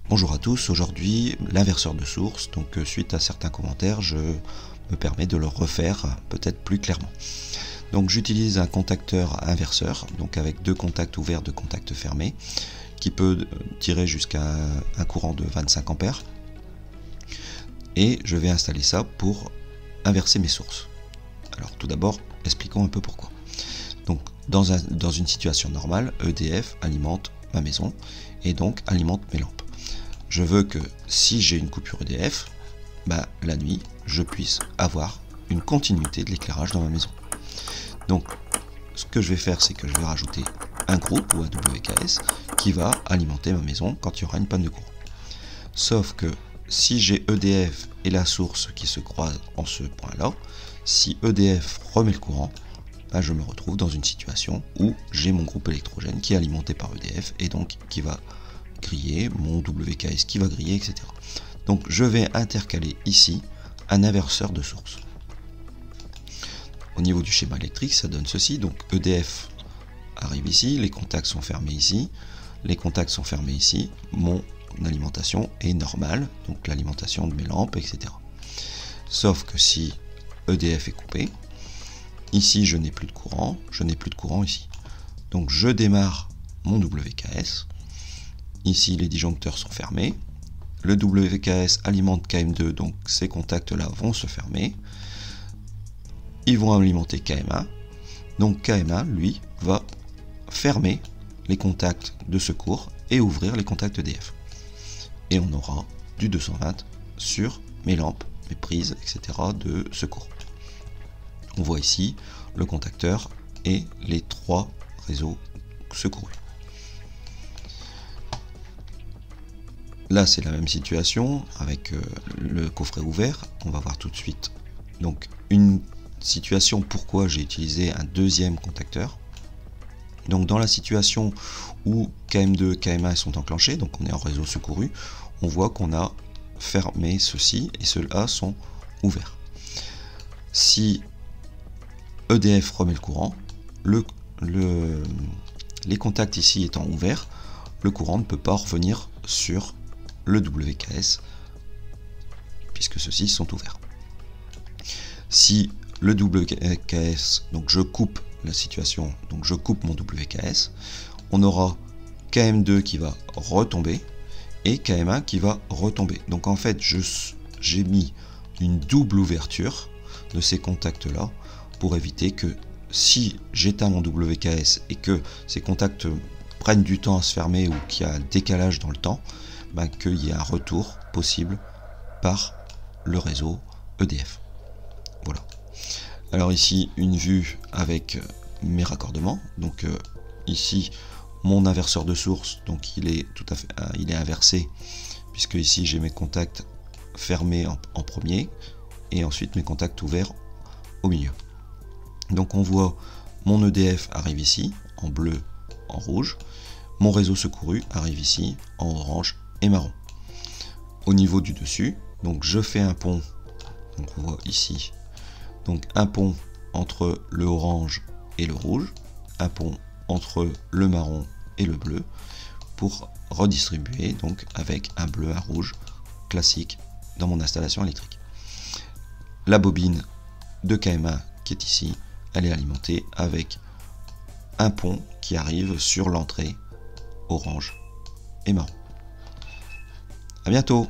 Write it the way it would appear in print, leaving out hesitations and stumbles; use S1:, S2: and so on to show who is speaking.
S1: Bonjour à tous, aujourd'hui l'inverseur de source, donc suite à certains commentaires je me permets de le refaire peut-être plus clairement. Donc j'utilise un contacteur inverseur, donc avec deux contacts ouverts, deux contacts fermés, qui peut tirer jusqu'à un courant de 25 ampères. Et je vais installer ça pour inverser mes sources. Alors tout d'abord, expliquons un peu pourquoi. Donc dans une situation normale, EDF alimente ma maison et donc alimente mes lampes. Je veux que si j'ai une coupure EDF, la nuit, je puisse avoir une continuité de l'éclairage dans ma maison. Donc ce que je vais faire, c'est que je vais rajouter un groupe ou un WKS qui va alimenter ma maison quand il y aura une panne de courant. Sauf que si j'ai EDF et la source qui se croisent en ce point-là, si EDF remet le courant, je me retrouve dans une situation où j'ai mon groupe électrogène qui est alimenté par EDF et donc qui va griller, mon WKS qui va griller, etc. Donc je vais intercaler ici un inverseur de source. Au niveau du schéma électrique, ça donne ceci. Donc EDF arrive ici, les contacts sont fermés ici, les contacts sont fermés ici, mon alimentation est normale, donc l'alimentation de mes lampes, etc. Sauf que si EDF est coupé, ici je n'ai plus de courant, ici. Donc je démarre mon WKS. Ici, les disjoncteurs sont fermés. Le WKS alimente KM2, donc ces contacts-là vont se fermer. Ils vont alimenter KM1. Donc KM1, lui, va fermer les contacts de secours et ouvrir les contacts EDF. Et on aura du 220 sur mes lampes, mes prises, etc. de secours. On voit ici le contacteur et les trois réseaux secourus. Là, c'est la même situation avec le coffret ouvert. On va voir tout de suite. Donc, une situation pourquoi j'ai utilisé un deuxième contacteur. Donc, dans la situation où KM2, KM1 sont enclenchés, donc on est en réseau secouru, on voit qu'on a fermé ceci et ceux-là sont ouverts. Si EDF remet le courant, les contacts ici étant ouverts, le courant ne peut pas revenir sur le WKS puisque ceux-ci sont ouverts. Si le WKS, donc je coupe la situation, donc je coupe mon WKS, on aura KM2 qui va retomber et KM1 qui va retomber. Donc en fait j'ai mis une double ouverture de ces contacts là pour éviter que si j'éteins mon WKS et que ces contacts prennent du temps à se fermer ou qu'il y a un décalage dans le temps, qu'il y ait un retour possible par le réseau EDF. Voilà. Alors ici une vue avec mes raccordements. Donc ici mon inverseur de source, donc il est tout à fait, il est inversé puisque ici j'ai mes contacts fermés en premier et ensuite mes contacts ouverts au milieu. Donc on voit mon EDF arrive ici en bleu, en rouge. Mon réseau secouru arrive ici en orange et marron. Au niveau du dessus, donc je fais un pont, donc on voit ici, donc un pont entre le orange et le rouge, un pont entre le marron et le bleu, pour redistribuer donc avec un bleu, un rouge classique dans mon installation électrique. La bobine de KM1 qui est ici, elle est alimentée avec un pont qui arrive sur l'entrée orange et marron. À bientôt.